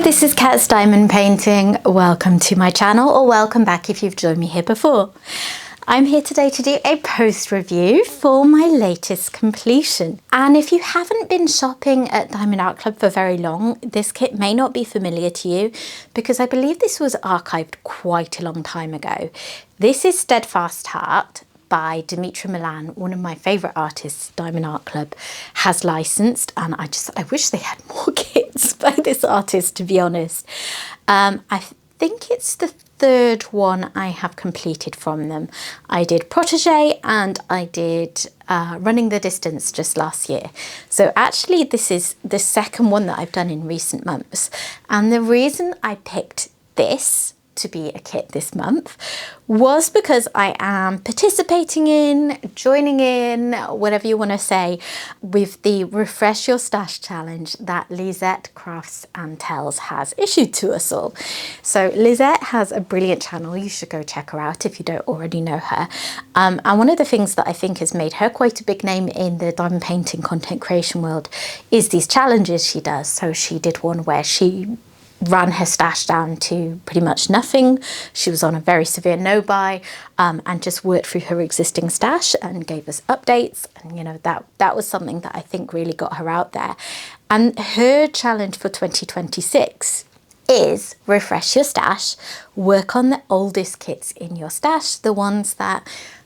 this is Cat's Diamond Painting. Welcome to my channel, or welcome back if you've joined me here before. I'm here today to do a post review for my latest completion. And if you haven't been shopping at Diamond Art Club for very long, this kit may not be familiar to you because I believe this was archived quite a long time ago. This is Steadfast Heart by Dimitra Milan, one of my favourite artists Diamond Art Club has licensed, and I wish they had more kits by this artist, to be honest. I think it's the third one I have completed from them. I did Protégé and I did Running the Distance just last year. So actually this is the second one that I've done in recent months. And the reason I picked this to be a kit this month was because I am participating in, joining in, whatever you want to say, with the Refresh Your Stash challenge that Lisette Crafts and Tells has issued to us all. So Lisette has a brilliant channel. You should go check her out if you don't already know her. And one of the things that I think has made her quite a big name in the diamond painting content creation world is these challenges she does. So she did one where she ran her stash down to pretty much nothing. She was on a very severe no-buy and just worked through her existing stash and gave us updates. And you know, that was something that I think really got her out there. And her challenge for 2026 is refresh your stash, work on the oldest kits in your stash, the ones that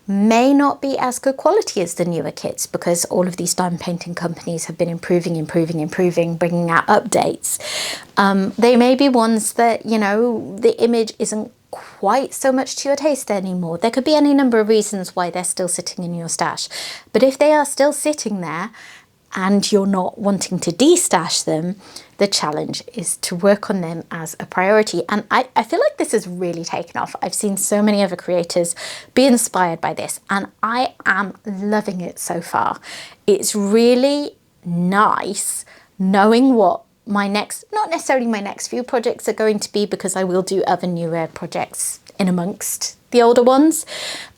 may not be as good quality as the newer kits, because all of these diamond painting companies have been improving, bringing out updates. They may be ones that, you know, the image isn't quite so much to your taste anymore. There could be any number of reasons why they're still sitting in your stash. But if they are still sitting there and you're not wanting to de-stash them, the challenge is to work on them as a priority. And I feel like this has really taken off. I've seen so many other creators be inspired by this, and I am loving it so far. It's really nice knowing what my next, not necessarily my next few projects are going to be, because I will do other newer projects in amongst the older ones,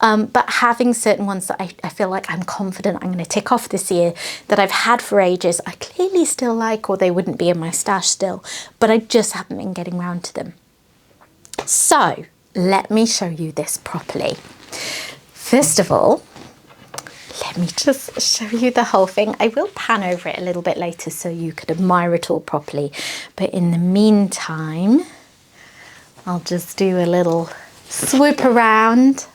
but having certain ones that I feel like I'm confident I'm going to tick off this year, that I've had for ages, I clearly still like, or they wouldn't be in my stash still, but I just haven't been getting around to them. So let me show you this properly. First of all, let me just show you the whole thing. I will pan over it a little bit later so you could admire it all properly, but in the meantime I'll just do a little swoop around.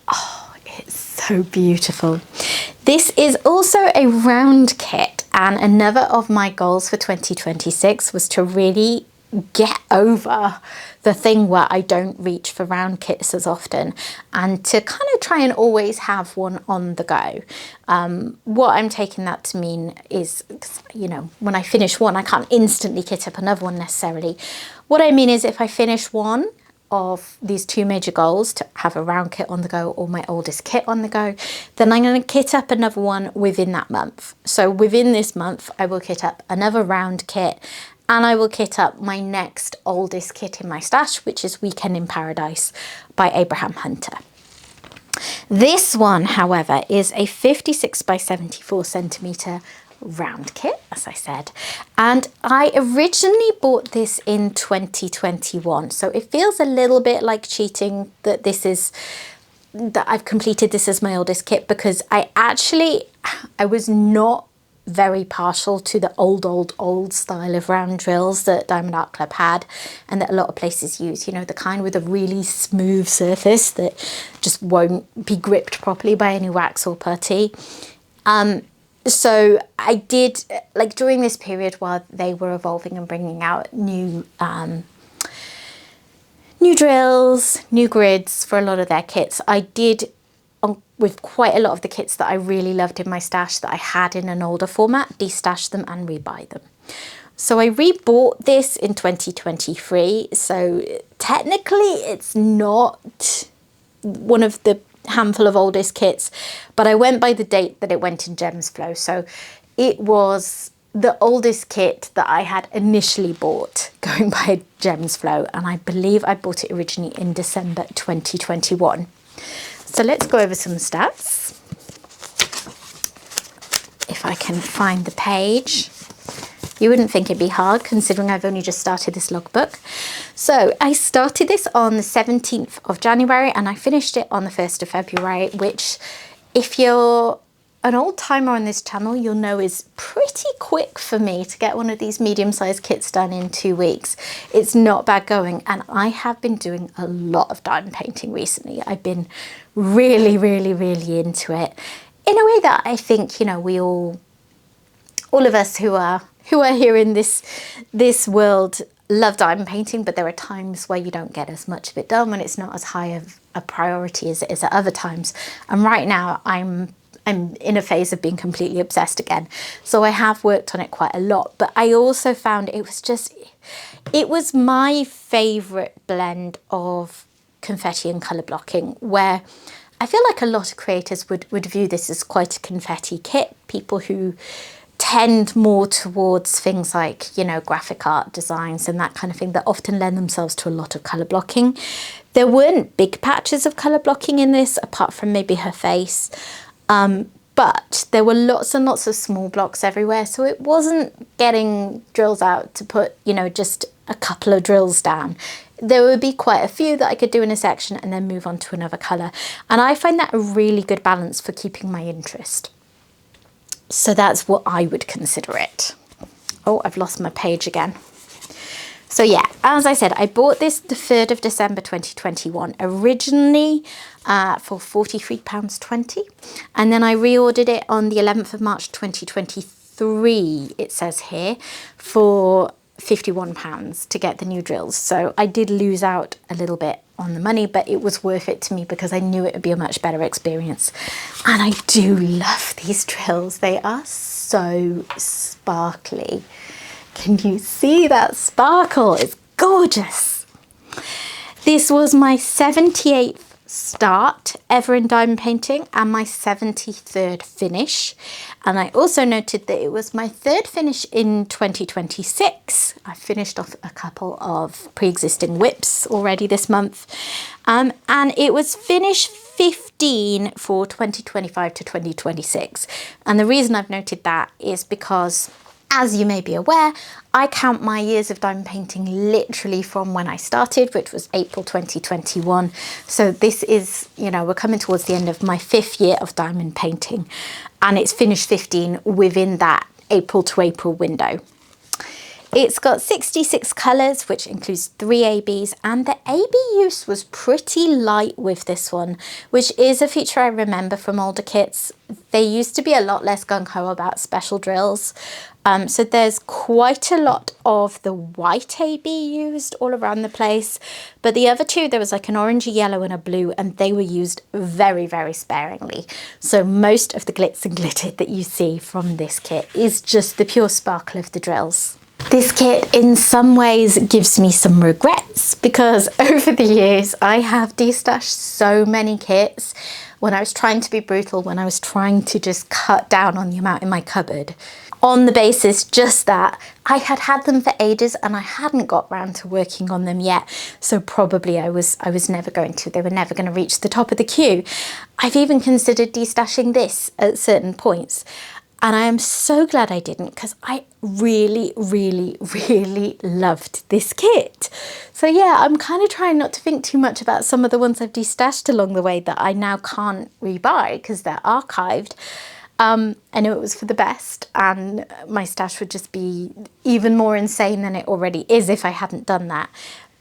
Oh, it's so beautiful. This is also a round kit, and another of my goals for 2026 was to really get over the thing where I don't reach for round kits as often, and to kind of try and always have one on the go. What I'm taking that to mean is, you know, when I finish one, I can't instantly kit up another one necessarily. What I mean is, if I finish one of these two major goals, to have a round kit on the go or my oldest kit on the go, then I'm going to kit up another one within that month. So within this month, I will kit up another round kit, and I will kit up my next oldest kit in my stash, which is Weekend in Paradise by Abraham Hunter. This one, however, is a 56 by 74 centimetre round kit, as I said, and I originally bought this in 2021, so it feels a little bit like cheating that I've completed this as my oldest kit, because I was not very partial to the old style of round drills that Diamond Art Club had, and that a lot of places use, you know, the kind with a really smooth surface that just won't be gripped properly by any wax or putty. So I did, like, during this period while they were evolving and bringing out new drills, new grids for a lot of their kits, I did, with quite a lot of the kits that I really loved in my stash that I had in an older format, de-stash them and rebuy them. So I rebought this in 2023, so technically it's not one of the handful of oldest kits, but I went by the date that it went in Gems Flow, so it was the oldest kit that I had initially bought going by Gems Flow, and I believe I bought it originally in December 2021. So let's go over some stats. If I can find the page. You wouldn't think it'd be hard considering I've only just started this logbook. So I started this on the 17th of January and I finished it on the 1st of February, which if you're an old timer on this channel, you'll know is pretty quick for me to get one of these medium-sized kits done in 2 weeks. It's not bad going, and I have been doing a lot of diamond painting recently. I've been really, really, really into it in a way that I think, you know, we all of us who are here in this world love diamond painting, but there are times where you don't get as much of it done when it's not as high of a priority as it is at other times. And right now I'm in a phase of being completely obsessed again. So I have worked on it quite a lot, but I also found it was my favorite blend of confetti and color blocking, where I feel like a lot of creators would view this as quite a confetti kit. People who tend more towards things like, you know, graphic art designs and that kind of thing that often lend themselves to a lot of color blocking. There weren't big patches of color blocking in this, apart from maybe her face. But there were lots and lots of small blocks everywhere, so it wasn't getting drills out to put, you know, just a couple of drills down. There would be quite a few that I could do in a section and then move on to another colour. And I find that a really good balance for keeping my interest. So that's what I would consider it. Oh, I've lost my page again. So yeah, as I said, I bought this the 3rd of December 2021, originally for £43.20. And then I reordered it on the 11th of March 2023, it says here, for £51 to get the new drills. So I did lose out a little bit on the money, but it was worth it to me because I knew it would be a much better experience. And I do love these drills. They are so sparkly. Can you see that sparkle? It's gorgeous. This was my 78th start ever in diamond painting and my 73rd finish. And I also noted that it was my 3rd finish in 2026. I finished off a couple of pre-existing whips already this month. And it was finish 15 for 2025 to 2026. And the reason I've noted that is because, as you may be aware, I count my years of diamond painting literally from when I started, which was April 2021. So this is, you know, we're coming towards the end of my 5th year of diamond painting, and it's finished 15 within that April to April window. It's got 66 colours, which includes 3 ABs, and the AB use was pretty light with this one, which is a feature I remember from older kits. They used to be a lot less gung-ho about special drills. So there's quite a lot of the white AB used all around the place, but the other two, there was like an orangey yellow and a blue, and they were used very, very sparingly. So most of the glitz and glitter that you see from this kit is just the pure sparkle of the drills. This kit in some ways gives me some regrets because over the years I have destashed so many kits when I was trying to be brutal, when I was trying to just cut down on the amount in my cupboard, on the basis just that I had them for ages and I hadn't got round to working on them yet. So probably I was never going to, they were never going to reach the top of the queue. I've even considered destashing this at certain points. And I am so glad I didn't because I really, really, really loved this kit. So yeah, I'm kind of trying not to think too much about some of the ones I've destashed along the way that I now can't rebuy because they're archived. I knew it was for the best and my stash would just be even more insane than it already is if I hadn't done that.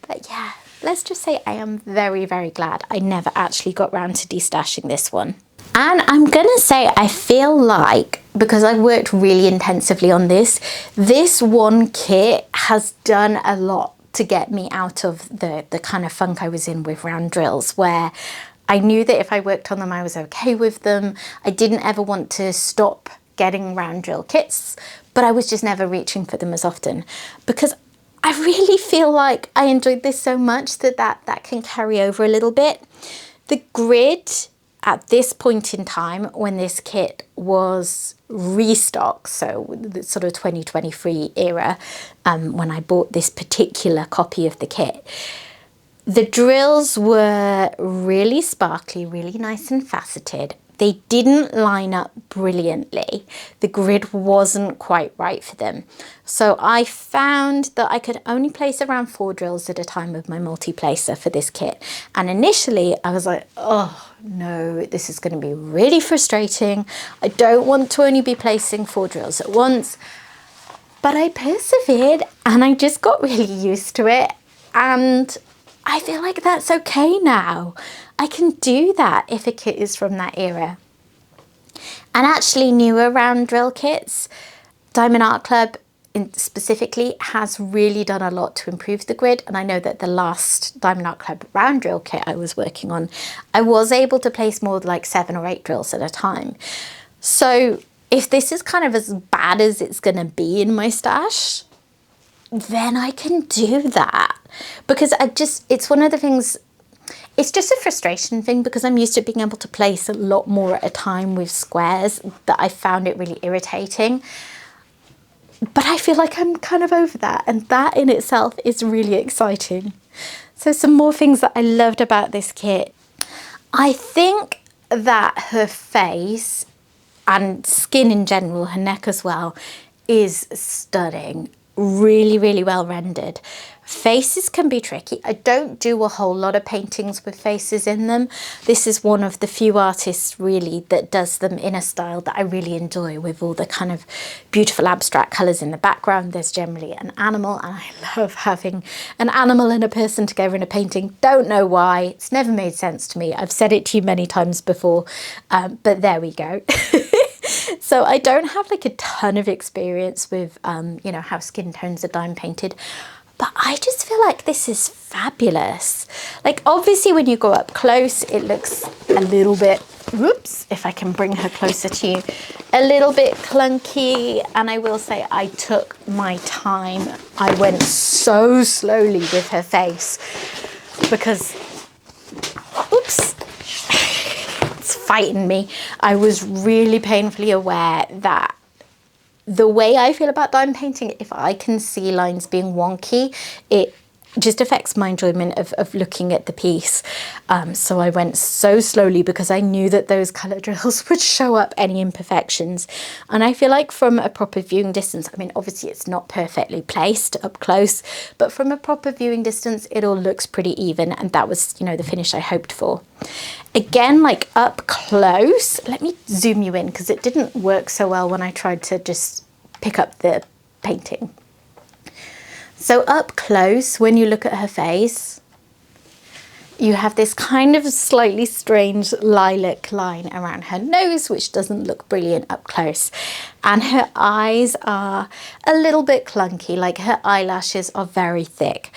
But yeah, let's just say I am very, very glad I never actually got round to destashing this one. And I'm gonna say I feel like, because I've worked really intensively on this one kit has done a lot to get me out of the kind of funk I was in with round drills, where I knew that if I worked on them I was okay with them. I didn't ever want to stop getting round drill kits, but I was just never reaching for them as often because I really feel like I enjoyed this so much that can carry over a little bit. The grid at this point in time when this kit was restocked, so the sort of 2023 era, when I bought this particular copy of the kit, the drills were really sparkly, really nice and faceted. they didn't line up brilliantly. The grid wasn't quite right for them. So I found that I could only place around 4 drills at a time with my multi-placer for this kit. And initially I was like, oh no, this is going to be really frustrating. I don't want to only be placing 4 drills at once. But I persevered and I just got really used to it. And I feel like that's okay now. I can do that if a kit is from that era. And actually newer round drill kits, Diamond Art Club specifically has really done a lot to improve the grid. And I know that the last Diamond Art Club round drill kit I was working on, I was able to place more like 7 or 8 drills at a time. So if this is kind of as bad as it's going to be in my stash, then I can do that. Because it's one of the things, it's just a frustration thing because I'm used to being able to place a lot more at a time with squares that I found it really irritating. But I feel like I'm kind of over that, and that in itself is really exciting. So some more things that I loved about this kit. I think that her face and skin in general, her neck as well, is stunning. Really, really well rendered. Faces can be tricky. I don't do a whole lot of paintings with faces in them. This is one of the few artists really that does them in a style that I really enjoy, with all the kind of beautiful abstract colours in the background. There's generally an animal, and I love having an animal and a person together in a painting. Don't know why. It's never made sense to me. I've said it to you many times before, but there we go. So I don't have like a ton of experience with, you know, how skin tones are diamond painted, but I just feel like this is fabulous. Like obviously when you go up close, it looks a little bit, whoops, if I can bring her closer to you, a little bit clunky. And I will say I took my time. I went so slowly with her face because, oops, fighting me. I was really painfully aware that the way I feel about diamond painting, if I can see lines being wonky, it just affects my enjoyment of looking at the piece. So I went so slowly because I knew that those colour drills would show up any imperfections. And I feel like from a proper viewing distance, I mean, obviously it's not perfectly placed up close, but from a proper viewing distance, it all looks pretty even. And that was, you know, the finish I hoped for. Again, like up close, let me zoom you in because it didn't work so well when I tried to just pick up the painting. So up close, when you look at her face, you have this kind of slightly strange lilac line around her nose, which doesn't look brilliant up close. And her eyes are a little bit clunky, like her eyelashes are very thick.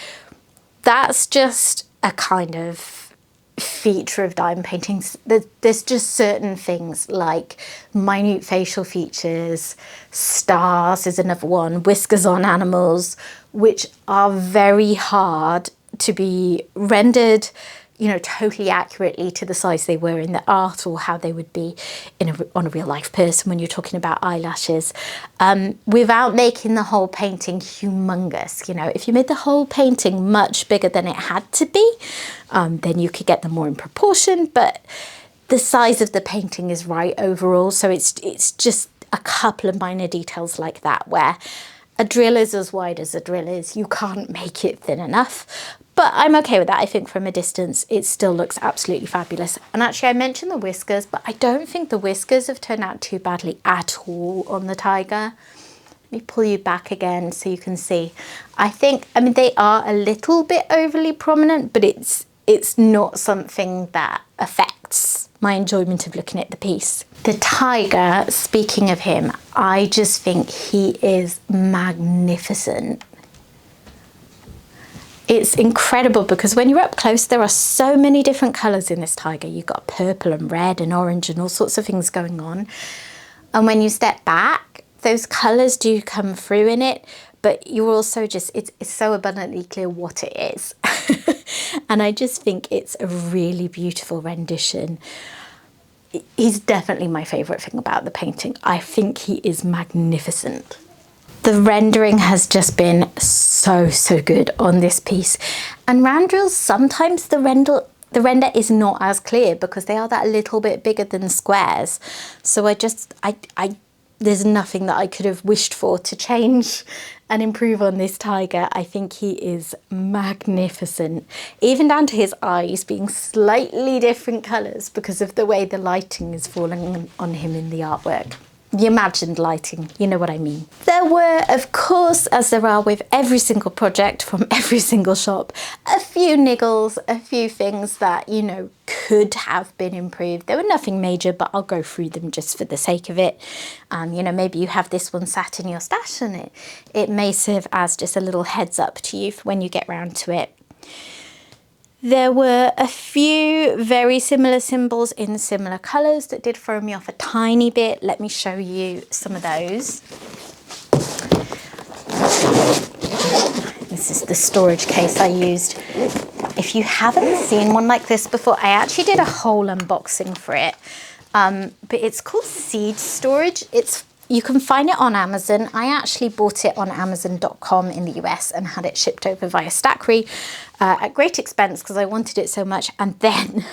That's just a kind of feature of diamond paintings. There's just certain things like minute facial features, stars is another one, whiskers on animals, which are very hard to be rendered, you know, totally accurately to the size they were in the art or how they would be on a real life person when you're talking about eyelashes, without making the whole painting humongous. You know, if you made the whole painting much bigger than it had to be, then you could get them more in proportion, but the size of the painting is right overall. So it's just a couple of minor details like that where a drill is as wide as a drill is. You can't make it thin enough. But I'm okay with that. I think from a distance, it still looks absolutely fabulous. And actually, I mentioned the whiskers, but I don't think the whiskers have turned out too badly at all on the tiger. Let me pull you back again so you can see. I mean, they are a little bit overly prominent, but it's not something that affects my enjoyment of looking at the piece. The tiger, speaking of him, I just think he is magnificent. It's incredible because when you're up close, there are so many different colours in this tiger. You've got purple and red and orange and all sorts of things going on. And when you step back, those colours do come through in it, but you're also just, it's so abundantly clear what it is. And I just think it's a really beautiful rendition. He's definitely my favourite thing about the painting. I think he is magnificent. The rendering has just been so good on this piece. And round drills, sometimes the the render is not as clear because they are that little bit bigger than squares. So there's nothing that I could have wished for to change and improve on this tiger. I think he is magnificent, even down to his eyes being slightly different colours because of the way the lighting is falling on him in the artwork. The imagined lighting, you know what I mean. There were, of course, as there are with every single project from every single shop, a few niggles, a few things that, you know, could have been improved. There were nothing major, but I'll go through them just for the sake of it. You know, maybe you have this one sat in your stash and it may serve as just a little heads up to you for when you get round to it. There were a few very similar symbols in similar colours that did throw me off a tiny bit. Let me show you some of those. This is the storage case I used. If you haven't seen one like this before, I actually did a whole unboxing for it. But it's called Seed Storage. You can find it on Amazon. I actually bought it on Amazon.com in the US and had it shipped over via Stackry at great expense because I wanted it so much. And then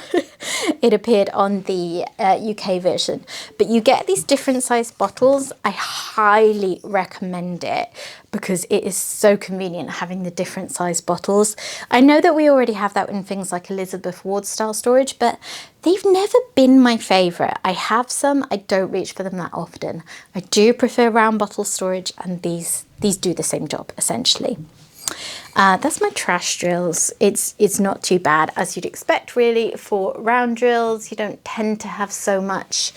it appeared on the UK version. But you get these different sized bottles. I highly recommend it because it is so convenient having the different sized bottles. I know that we already have that in things like Elizabeth Ward style storage, but they've never been my favourite. I have some, I don't reach for them that often. I do prefer round bottle storage, and these do the same job essentially. That's my trash drills. It's not too bad, as you'd expect really for round drills. You don't tend to have so much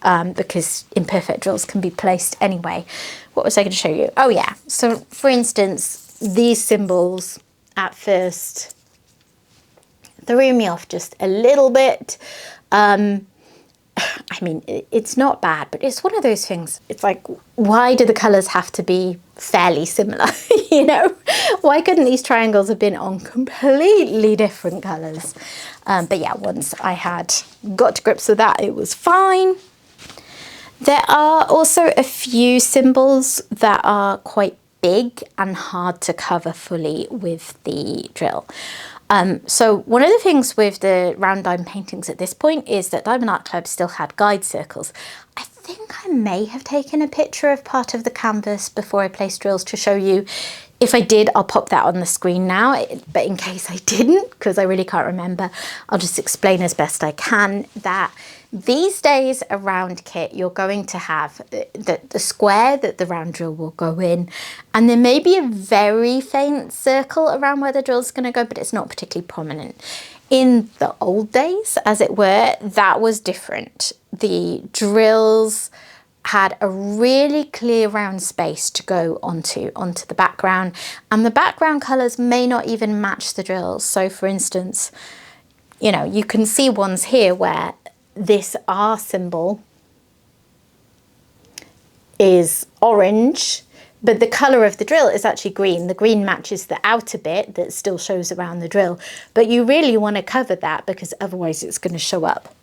because imperfect drills can be placed anyway. What was I going to show you? Oh yeah, so for instance, these symbols at first threw me off just a little bit. I mean, it's not bad, but it's one of those things. It's like, why do the colours have to be fairly similar? You know, why couldn't these triangles have been on completely different colours? But yeah, once I had got to grips with that, it was fine. There are also a few symbols that are quite big and hard to cover fully with the drill. So one of the things with the round diamond paintings at this point is that Diamond Art Club still had guide circles. I think I may have taken a picture of part of the canvas before I placed drills to show you. If I did, I'll pop that on the screen now, but in case I didn't, because I really can't remember, I'll just explain as best I can that these days a round kit, you're going to have the square that the round drill will go in, and there may be a very faint circle around where the drill is going to go, but it's not particularly prominent. In the old days, as it were, that was different. The drills had a really clear round space to go onto the background, and the background colours may not even match the drills. So for instance, you know, you can see ones here where this R symbol is orange, but the colour of the drill is actually green. The green matches the outer bit that still shows around the drill, but you really want to cover that because otherwise it's going to show up.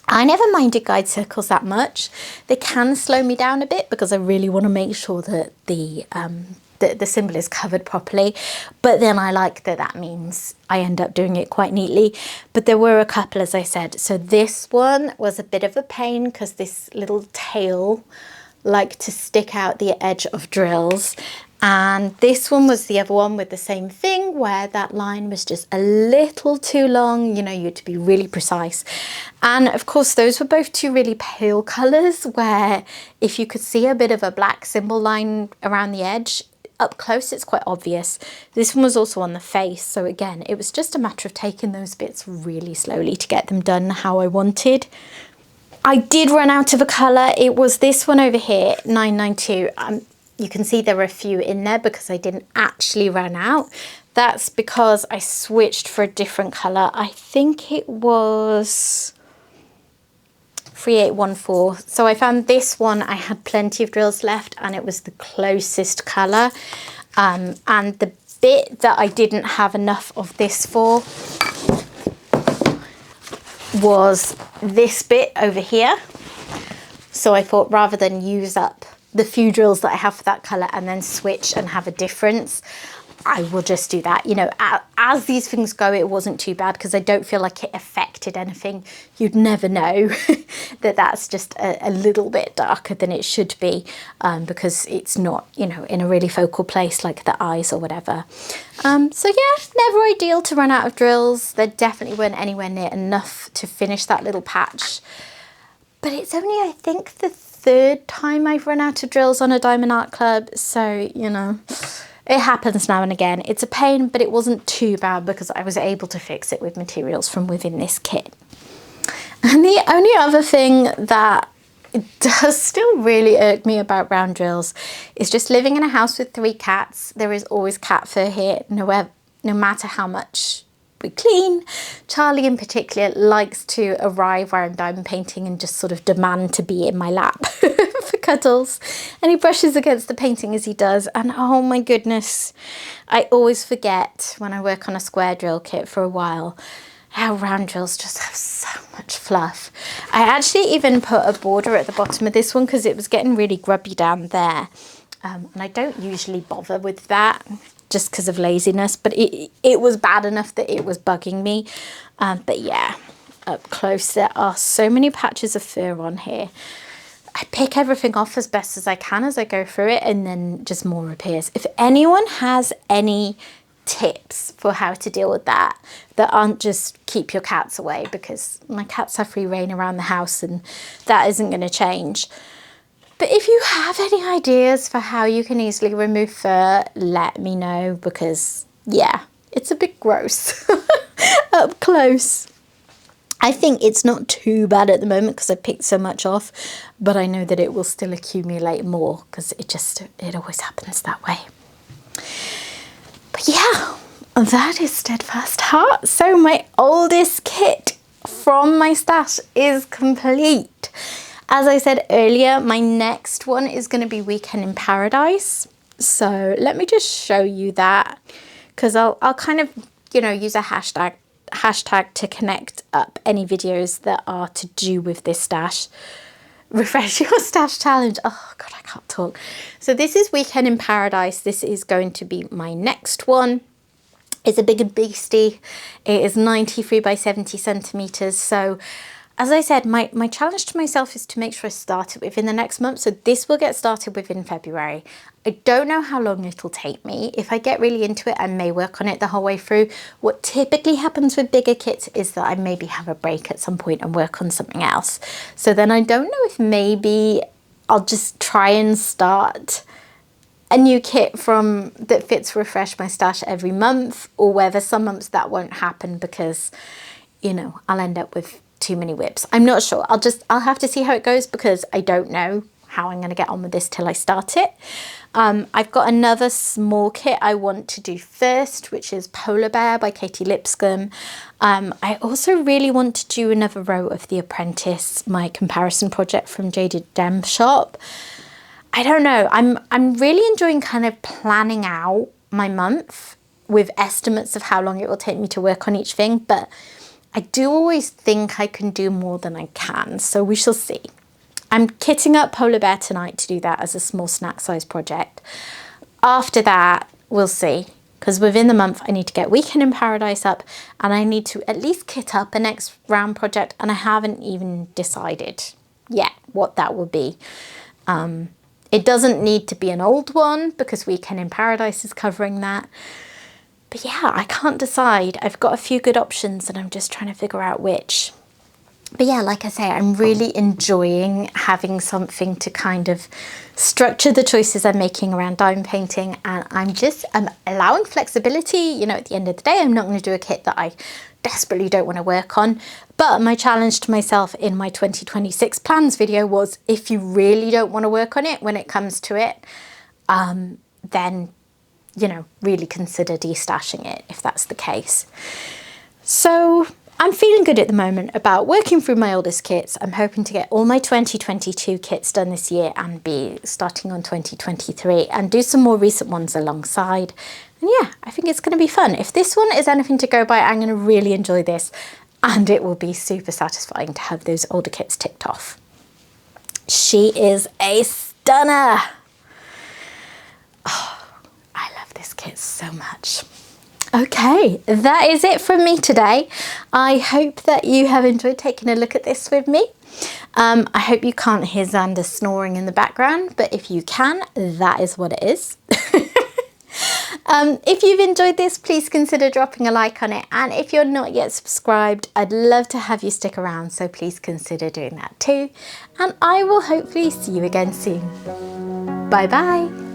I never minded guide circles that much. They can slow me down a bit because I really want to make sure that the symbol is covered properly, but then I like that means I end up doing it quite neatly. But there were a couple, as I said. So this one was a bit of a pain because this little tail liked to stick out the edge of drills, and this one was the other one with the same thing where that line was just a little too long. You know, you had to be really precise. And of course those were both two really pale colours where if you could see a bit of a black symbol line around the edge, up close it's quite obvious. This one was also on the face, so again it was just a matter of taking those bits really slowly to get them done how I wanted. I did run out of a colour. It was this one over here, 992. You can see there were a few in there because I didn't actually run out. That's because I switched for a different colour. I think it was 3814. So I found this one, I had plenty of drills left and it was the closest colour. And the bit that I didn't have enough of this for was this bit over here. So I thought rather than use up the few drills that I have for that colour and then switch and have a difference, I will just do that. You know, as these things go, it wasn't too bad because I don't feel like it affected anything. You'd never know that that's just a little bit darker than it should be, because it's not, you know, in a really focal place like the eyes or whatever. So yeah, never ideal to run out of drills. There definitely weren't anywhere near enough to finish that little patch. But it's only, I think, the third time I've run out of drills on a Diamond Art Club. So, you know, it happens now and again. It's a pain, but it wasn't too bad because I was able to fix it with materials from within this kit. And the only other thing that does still really irk me about round drills is just living in a house with 3 cats. There is always cat fur here, no matter how much we clean. Charlie in particular likes to arrive where I'm diamond painting and just sort of demand to be in my lap for cuddles, and he brushes against the painting as he does, and oh my goodness, I always forget when I work on a square drill kit for a while how round drills just have so much fluff. I actually even put a border at the bottom of this one because it was getting really grubby down there, and I don't usually bother with that just because of laziness, but it was bad enough that it was bugging me. But yeah, up close there are so many patches of fur on here. I pick everything off as best as I can as I go through it, and then just more appears. If anyone has any tips for how to deal with that aren't just keep your cats away, because my cats have free reign around the house and that isn't going to change. But if you have any ideas for how you can easily remove fur, let me know, because yeah, it's a bit gross up close. I think it's not too bad at the moment because I picked so much off, but I know that it will still accumulate more because it always happens that way. But yeah, that is Steadfast Heart. So my oldest kit from my stash is complete. As I said earlier, my next one is going to be Weekend in Paradise. So let me just show you that, because I'll kind of, you know, use a hashtag to connect up any videos that are to do with this stash. Refresh your stash challenge. Oh God, I can't talk. So this is Weekend in Paradise. This is going to be my next one. It's a big and beastie. It is 93 by 70 centimeters. So as I said, my challenge to myself is to make sure I start it within the next month. So this will get started within February. I don't know how long it'll take me. If I get really into it, I may work on it the whole way through. What typically happens with bigger kits is that I maybe have a break at some point and work on something else. So then I don't know if maybe I'll just try and start a new kit that fits Refresh My Stash every month, or whether some months that won't happen because, you know, I'll end up with too many whips. I'm not sure. I'll have to see how it goes, because I don't know how I'm going to get on with this till I start it. I've got another small kit I want to do first, which is Polar Bear by Katie Lipscomb. I also really want to do another row of The Apprentice, my comparison project from Jaded Dem Shop. I don't know. I'm really enjoying kind of planning out my month with estimates of how long it will take me to work on each thing, but I do always think I can do more than I can, so we shall see. I'm kitting up Polar Bear tonight to do that as a small snack size project. After that, we'll see, because within the month I need to get Weekend in Paradise up, and I need to at least kit up a next round project, and I haven't even decided yet what that will be. It doesn't need to be an old one because Weekend in Paradise is covering that. But yeah, I can't decide. I've got a few good options and I'm just trying to figure out which. But yeah, like I say, I'm really enjoying having something to kind of structure the choices I'm making around diamond painting, and I'm allowing flexibility. You know, at the end of the day, I'm not going to do a kit that I desperately don't want to work on. But my challenge to myself in my 2026 plans video was, if you really don't want to work on it when it comes to it, then, you know, really consider destashing it if that's the case. So I'm feeling good at the moment about working through my oldest kits. I'm hoping to get all my 2022 kits done this year and be starting on 2023 and do some more recent ones alongside. And yeah, I think it's going to be fun. If this one is anything to go by, I'm going to really enjoy this, and it will be super satisfying to have those older kits ticked off. She is a stunner. Oh, I love this kit so much. Okay, that is it from me today. I hope that you have enjoyed taking a look at this with me. I hope you can't hear Xander snoring in the background, but if you can, that is what it is. If you've enjoyed this, please consider dropping a like on it. And if you're not yet subscribed, I'd love to have you stick around. So please consider doing that too. And I will hopefully see you again soon. Bye bye.